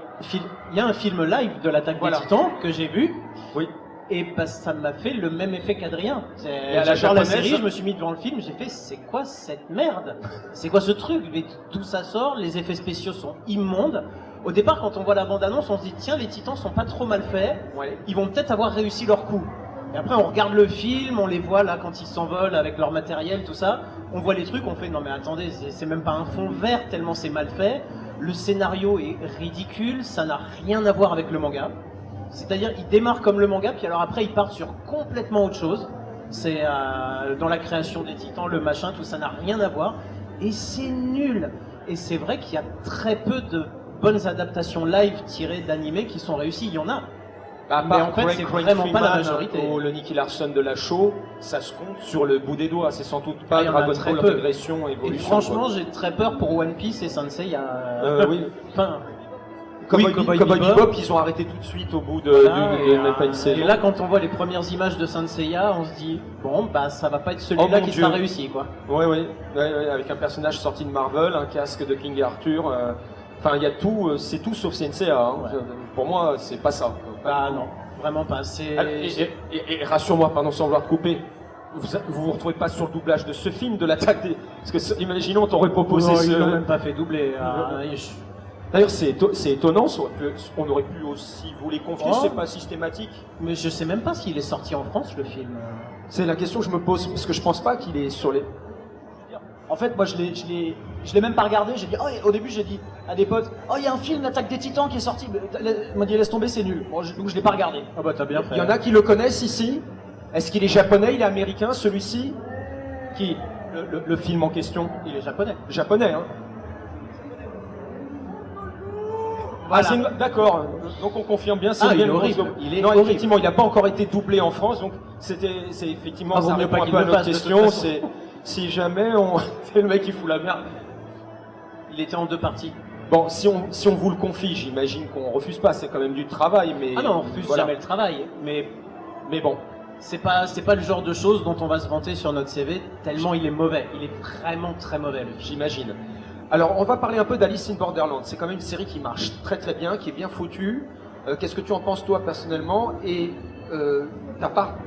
Il y a un film live de l'attaque des Titans que j'ai vu. Oui. Et bah, ça m'a fait le même effet qu'Adrien. J'adore la série, je me suis mis devant le film, j'ai fait c'est quoi cette merde? C'est quoi ce truc? Mais tout ça sort, les effets spéciaux sont immondes. Au départ, quand on voit la bande-annonce, on se dit tiens, les Titans sont pas trop mal faits. Ouais. Ils vont peut-être avoir réussi leur coup. Et après, on regarde le film, on les voit là quand ils s'envolent avec leur matériel, tout ça. On voit les trucs, on fait non mais attendez, c'est même pas un fond vert tellement c'est mal fait. Le scénario est ridicule, ça n'a rien à voir avec le manga. C'est-à-dire, il démarre comme le manga, puis alors après, il part sur complètement autre chose. C'est dans la création des Titans, le machin, tout ça n'a rien à voir. Et c'est nul. Et c'est vrai qu'il y a très peu de bonnes adaptations live tirées d'animés qui sont réussies. Il y en a. Bah, mais en fait, c'est vraiment pas la majorité. Ou le Nicky Larson de la show, ça se compte sur le bout des doigts. C'est sans doute pas Dragon Ball Progression, Évolution. Et franchement, j'ai très peur pour One Piece et Sensei. Il y a... oui. Enfin, Cowboy Bebop, ils ont arrêté tout de suite au bout de même pas une saison. Et là, quand on voit les premières images de Senseiya, on se dit bon, bah ça va pas être celui-là qui sera réussi, quoi. Oui, avec un personnage sorti de Marvel, un casque de King Arthur. Enfin, il y a tout, c'est tout sauf Senseiya. Hein. Ouais. Pour moi, c'est pas ça. Bah non, vraiment pas. Et rassure-moi, pardon, sans vouloir te couper. Vous retrouvez pas sur le doublage de ce film de l'attaque des... Parce que, imaginons, on t'aurait proposé non, ils l'ont même pas fait doubler. D'ailleurs, c'est étonnant, on aurait pu aussi vous les confier, c'est pas systématique. Mais je sais même pas s'il est sorti en France, le film. C'est la question que je me pose, parce que je pense pas qu'il est sur les... En fait, moi, je l'ai même pas regardé. J'ai dit, au début, j'ai dit à des potes, il y a un film, l'Attaque des Titans, qui est sorti. Ils m'ont dit, laisse tomber, c'est nul. Bon, donc, je l'ai pas regardé. Ah bah, t'as bien fait. Il y en a qui le connaissent ici. Est-ce qu'il est japonais, il est américain, celui-ci? Qui? Le film en question? Il est japonais. Japonais, hein. Voilà. D'accord, donc on confirme bien. Il est horrible. Non, effectivement, il n'a pas encore été doublé en France, donc c'est effectivement ça répond un peu à notre question. C'est si jamais c'est le mec qui fout la merde. Il était en deux parties. Bon, si on vous le confie, j'imagine qu'on refuse pas. C'est quand même du travail, mais ah non, on refuse jamais le travail. Mais bon, c'est pas le genre de choses dont on va se vanter sur notre CV tellement il est mauvais. Il est vraiment très mauvais. J'imagine. Alors, on va parler un peu d'Alice in Borderland. C'est quand même une série qui marche très très bien, qui est bien foutue. Qu'est-ce que tu en penses toi personnellement et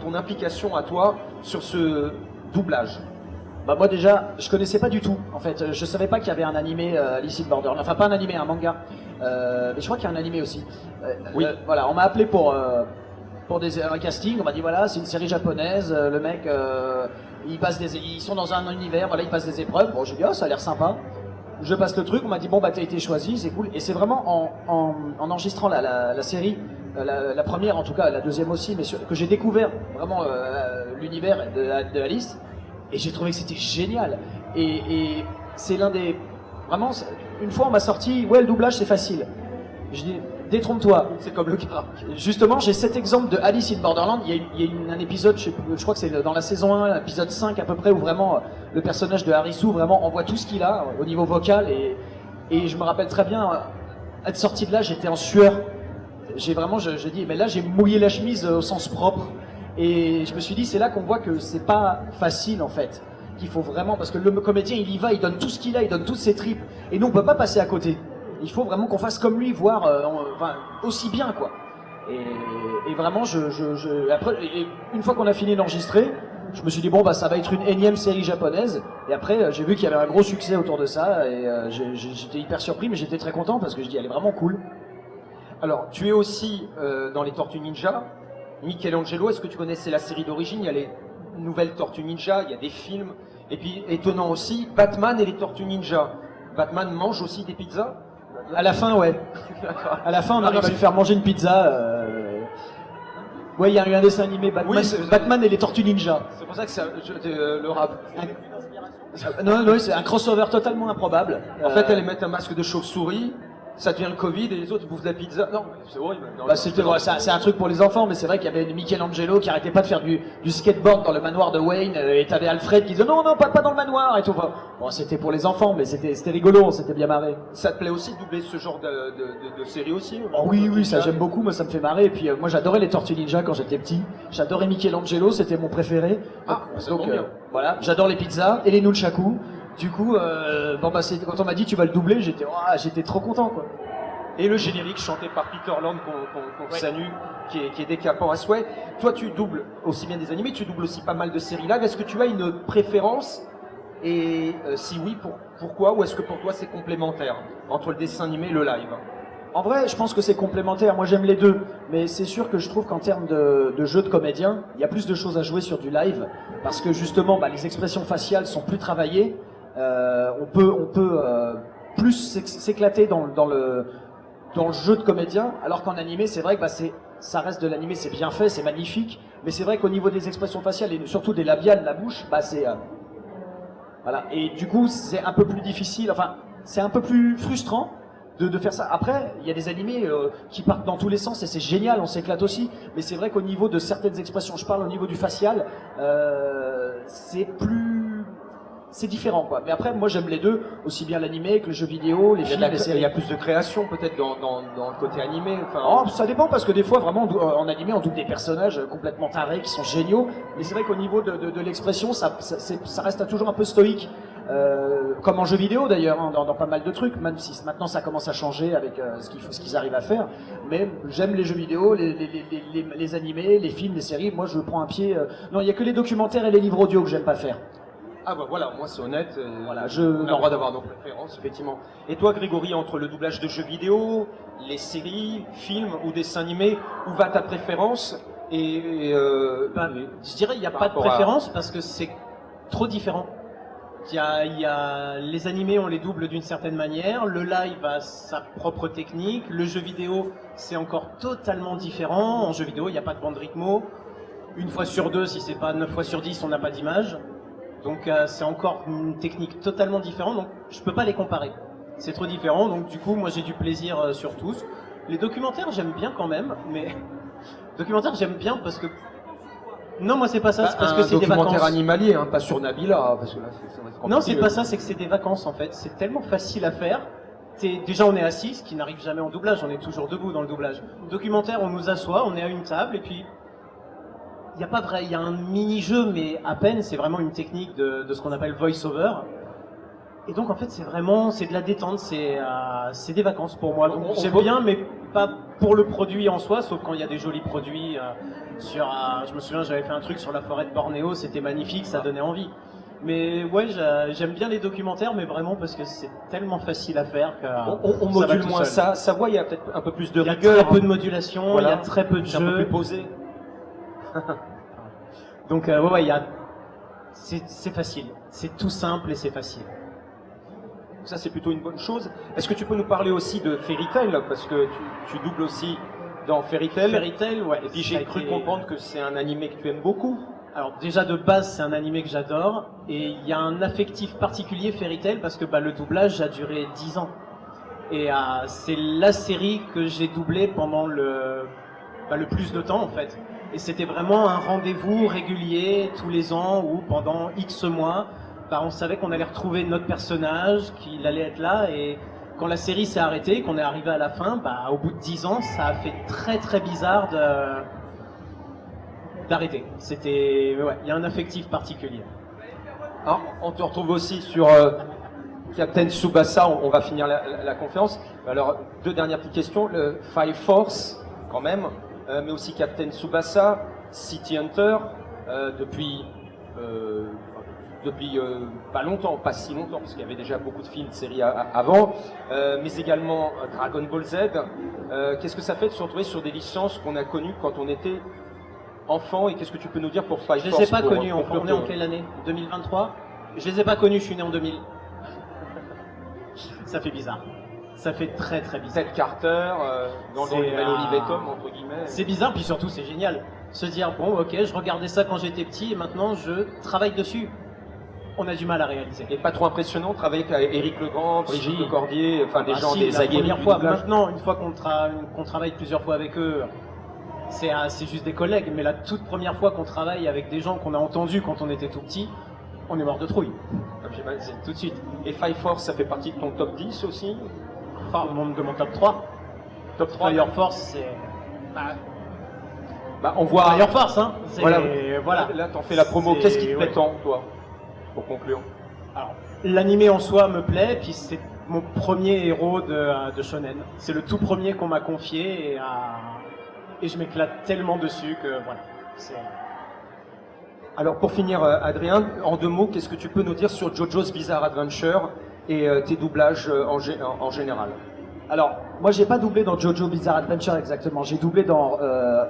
ton implication à toi sur ce doublage? Bah moi déjà, je connaissais pas du tout. En fait, je savais pas qu'il y avait un animé Alice in Borderland. Enfin, pas un animé, un manga. Mais je crois qu'il y a un animé aussi. Oui. Voilà, on m'a appelé pour un casting. On m'a dit voilà, c'est une série japonaise. Le mec, ils sont dans un univers. Voilà, ils passent des épreuves. Bon, j'ai dit ça a l'air sympa. Je passe le truc, on m'a dit bon bah t'as été choisi, c'est cool. Et c'est vraiment en enregistrant la série, la première en tout cas, la deuxième aussi, mais que j'ai découvert vraiment l'univers de Alice. Et j'ai trouvé que c'était génial. Et c'est l'un des... Vraiment, une fois on m'a sorti, ouais le doublage c'est facile. Je dis, détrompe-toi. C'est comme le cas. Justement, j'ai cet exemple de Alice in Borderland. Il y a un épisode, je crois que c'est dans la saison 1, l'épisode 5 à peu près, où vraiment le personnage de Harisu vraiment envoie tout ce qu'il a au niveau vocal. Et je me rappelle très bien, être sorti de là, j'étais en sueur. J'ai dit, mais là j'ai mouillé la chemise au sens propre. Et je me suis dit, c'est là qu'on voit que c'est pas facile en fait. Qu'il faut vraiment, parce que le comédien il y va, il donne tout ce qu'il a, il donne toutes ses tripes. Et nous on peut pas passer à côté. Il faut vraiment qu'on fasse comme lui, voire aussi bien quoi. Et vraiment, après, une fois qu'on a fini d'enregistrer, je me suis dit bon bah ça va être une énième série japonaise. Et après, j'ai vu qu'il y avait un gros succès autour de ça et j'étais hyper surpris, mais j'étais très content parce que je dis elle est vraiment cool. Alors, tu es aussi dans les Tortues Ninja. Michelangelo, est-ce que tu connaissais la série d'origine? Il y a les nouvelles Tortues Ninja, il y a des films. Et puis, étonnant aussi, Batman et les Tortues Ninja. Batman mange aussi des pizzas? À la fin, ouais. À la fin, on arrive à lui faire manger une pizza. Ouais, il y a eu un dessin animé Batman, Oui, Batman et les Tortues Ninja. C'est pour ça que le rap. Non, c'est un crossover totalement improbable. En fait, elle met un masque de chauve-souris, ça devient le Covid et les autres bouffent de la pizza. Non, c'est horrible. Non, Bah, c'est un truc pour les enfants, mais c'est vrai qu'il y avait Michelangelo qui arrêtait pas de faire du skateboard dans le manoir de Wayne, et t'avais Alfred qui disait non, pas dans le manoir et tout. Enfin, bon, c'était pour les enfants, mais c'était rigolo, on s'était bien marré. Ça te plaît aussi de doubler ce genre de série aussi? Oh, oui, ça j'aime beaucoup, moi ça me fait marrer. Et puis moi j'adorais les Tortues Ninja quand j'étais petit. J'adorais Michelangelo, c'était mon préféré. Donc, voilà, j'adore les pizzas et les nunchaku. Du coup, bon bah quand on m'a dit tu vas le doubler, j'étais trop content quoi. Et le générique chanté par Peter Land qu'on salue, qui est décapant à souhait. Toi, tu doubles aussi bien des animés, tu doubles aussi pas mal de séries live. Est-ce que tu as une préférence? Et si oui, pourquoi? Ou est-ce que pour toi c'est complémentaire entre le dessin animé et le live? En vrai, je pense que c'est complémentaire. Moi, j'aime les deux. Mais c'est sûr que je trouve qu'en termes de jeu de comédien, il y a plus de choses à jouer sur du live. Parce que justement, bah, les expressions faciales sont plus travaillées. On peut plus s'éclater dans le jeu de comédien, alors qu'en animé, c'est vrai que bah, ça reste de l'animé, c'est bien fait, c'est magnifique, mais c'est vrai qu'au niveau des expressions faciales et surtout des labiales, la bouche, bah c'est voilà. Et du coup, c'est un peu plus difficile, enfin, c'est un peu plus frustrant de faire ça. Après, il y a des animés qui partent dans tous les sens et c'est génial, on s'éclate aussi, mais c'est vrai qu'au niveau de certaines expressions, je parle au niveau du facial, c'est différent quoi. Mais après, moi j'aime les deux, aussi bien l'animé que le jeu vidéo, les films, les séries. Il y a plus de création peut-être dans le côté animé. Enfin, oh, ça dépend parce que des fois vraiment en animé on double des personnages complètement tarés qui sont géniaux. Mais c'est vrai qu'au niveau de l'expression, ça reste toujours un peu stoïque. Comme en jeu vidéo d'ailleurs, hein, dans pas mal de trucs, même si maintenant ça commence à changer avec ce qu'ils arrivent à faire. Mais j'aime les jeux vidéo, les animés, les films, les séries. Moi je prends un pied. Non, il y a que les documentaires et les livres audio que j'aime pas faire. Ah bah voilà, moi c'est honnête, voilà, on a le droit d'avoir nos préférences, effectivement. Et toi Grégory, entre le doublage de jeux vidéo, les séries, films ou dessins animés, où va ta préférence? Je dirais il n'y a pas de préférence parce que c'est trop différent. Il y a les animés, on les double d'une certaine manière, le live a sa propre technique, le jeu vidéo c'est encore totalement différent. En jeu vidéo il n'y a pas de bande rythmo, une fois sur deux, si c'est pas 9 fois sur 10, on n'a pas d'image. Donc c'est encore une technique totalement différente, donc je peux pas les comparer. C'est trop différent, donc du coup moi j'ai du plaisir sur tous. Les documentaires j'aime bien quand même, mais documentaires j'aime bien parce que non moi c'est pas ça, c'est parce que c'est des vacances. Un documentaire animalier, hein, pas sur Nabila, parce que là c'est non c'est pas ça, c'est que c'est des vacances en fait. C'est tellement facile à faire. Déjà on est assis, ce qui n'arrive jamais en doublage, on est toujours debout dans le doublage. Documentaire on nous assoit, on est à une table et puis il y a un mini-jeu, mais à peine, c'est vraiment une technique de ce qu'on appelle voice-over. Et donc en fait, c'est de la détente, c'est des vacances pour moi. Donc j'aime bien, mais pas pour le produit en soi, sauf quand il y a des jolis produits. Je me souviens, j'avais fait un truc sur la forêt de Bornéo, c'était magnifique, ça donnait envie. Mais ouais, j'aime bien les documentaires, mais vraiment parce que c'est tellement facile à faire on module moins ça. Ça voit, il y a peut-être un peu plus de rigueur. Il y a très peu de modulation, voilà. Il y a très peu de jeux. Un peu plus posé. Donc c'est facile, c'est tout simple et c'est facile. Ça c'est plutôt une bonne chose. Est-ce que tu peux nous parler aussi de Fairy Tail, parce que tu doubles aussi dans Fairy Tail. Fairy Tail, ouais. Et puis j'ai cru comprendre que c'est un animé que tu aimes beaucoup. Alors déjà de base c'est un animé que j'adore et il y a un affectif particulier Fairy Tail parce que le doublage a duré 10 ans. Et c'est la série que j'ai doublée pendant le plus de temps en fait. Et c'était vraiment un rendez-vous régulier tous les ans où pendant X mois, on savait qu'on allait retrouver notre personnage, qu'il allait être là. Et quand la série s'est arrêtée, qu'on est arrivé à la fin, au bout de 10 ans, ça a fait très très bizarre d'arrêter. Il y a un affectif particulier. Alors, on te retrouve aussi sur Captain Tsubasa, on va finir la conférence. Alors, deux dernières petites questions. Le Fire Force, quand même. mais aussi Captain Tsubasa, City Hunter, depuis pas longtemps, pas si longtemps, parce qu'il y avait déjà beaucoup de films, de séries avant, mais également Dragon Ball Z. Qu'est-ce que ça fait de se retrouver sur des licences qu'on a connues quand on était enfant, et qu'est-ce que tu peux nous dire pour Fire Force? Je les ai pas connus enfant. On est en quelle année? 2023? Je les ai pas connus, je suis né en 2000. Ça fait bizarre. Ça fait très très bizarre. Ted Carter, dans le nouvel Olivier Tom, entre guillemets. C'est bizarre, puis surtout c'est génial. Se dire, bon ok, je regardais ça quand j'étais petit et maintenant je travaille dessus. On a du mal à réaliser. Et pas trop impressionnant, travailler avec Éric Legrand, Brigitte Lecordier, enfin des gens, des la aguerris. première fois. Maintenant, une fois qu'on travaille plusieurs fois avec eux, c'est juste des collègues. Mais la toute première fois qu'on travaille avec des gens qu'on a entendus quand on était tout petit, on est mort de trouille. Comme j'imagine, tout de suite. Et Fire Force, ça fait partie de ton top 10 aussi? Enfin, de mon top 3. Top 3. Fire Force, c'est... Bah, on voit... Fire Force, hein. Voilà. Là, t'en fais la promo. Qu'est-ce qui te plaît tant, toi, pour conclure? Alors, l'animé en soi me plaît, puis c'est mon premier héros de shonen. C'est le tout premier qu'on m'a confié, et je m'éclate tellement dessus que voilà. Alors pour finir, Adrien, en 2 mots, qu'est-ce que tu peux nous dire sur JoJo's Bizarre Adventure et tes doublages en général? Alors, moi j'ai pas doublé dans JoJo Bizarre Adventure exactement, j'ai doublé dans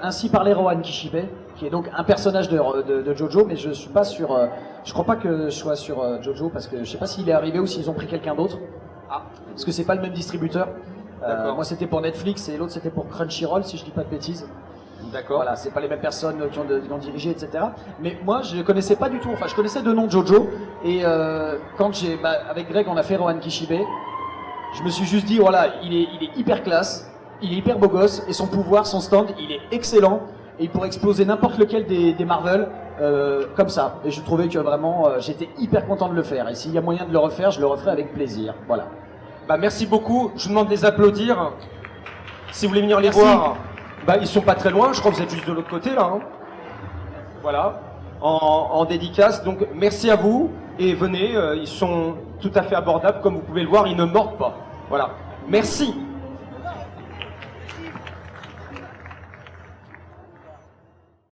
Ainsi parlait Rohan Kishibe, qui est donc un personnage de JoJo, mais je suis pas sur... je crois pas que je sois sur JoJo, parce que je sais pas s'il est arrivé ou s'ils ont pris quelqu'un d'autre. Ah, parce que c'est pas le même distributeur. Moi c'était pour Netflix et l'autre c'était pour Crunchyroll, si je dis pas de bêtises. D'accord. Voilà, c'est pas les mêmes personnes qui ont dirigé, etc. Mais moi, je connaissais pas du tout. Enfin, je connaissais de nom Jojo. Et quand avec Greg, on a fait Rohan Kishibe, je me suis juste dit, voilà, il est hyper classe, il est hyper beau gosse, et son pouvoir, son stand, il est excellent. Et il pourrait exploser n'importe lequel des Marvel, comme ça. Et je trouvais que vraiment, j'étais hyper content de le faire. Et s'il y a moyen de le refaire, je le referai avec plaisir. Voilà. Bah, merci beaucoup. Je vous demande de les applaudir. Si vous voulez venir les voir. Bah, ils sont pas très loin, je crois que vous êtes juste de l'autre côté là. Hein. Voilà, en dédicace. Donc merci à vous et venez, ils sont tout à fait abordables, comme vous pouvez le voir, ils ne mordent pas. Voilà, merci.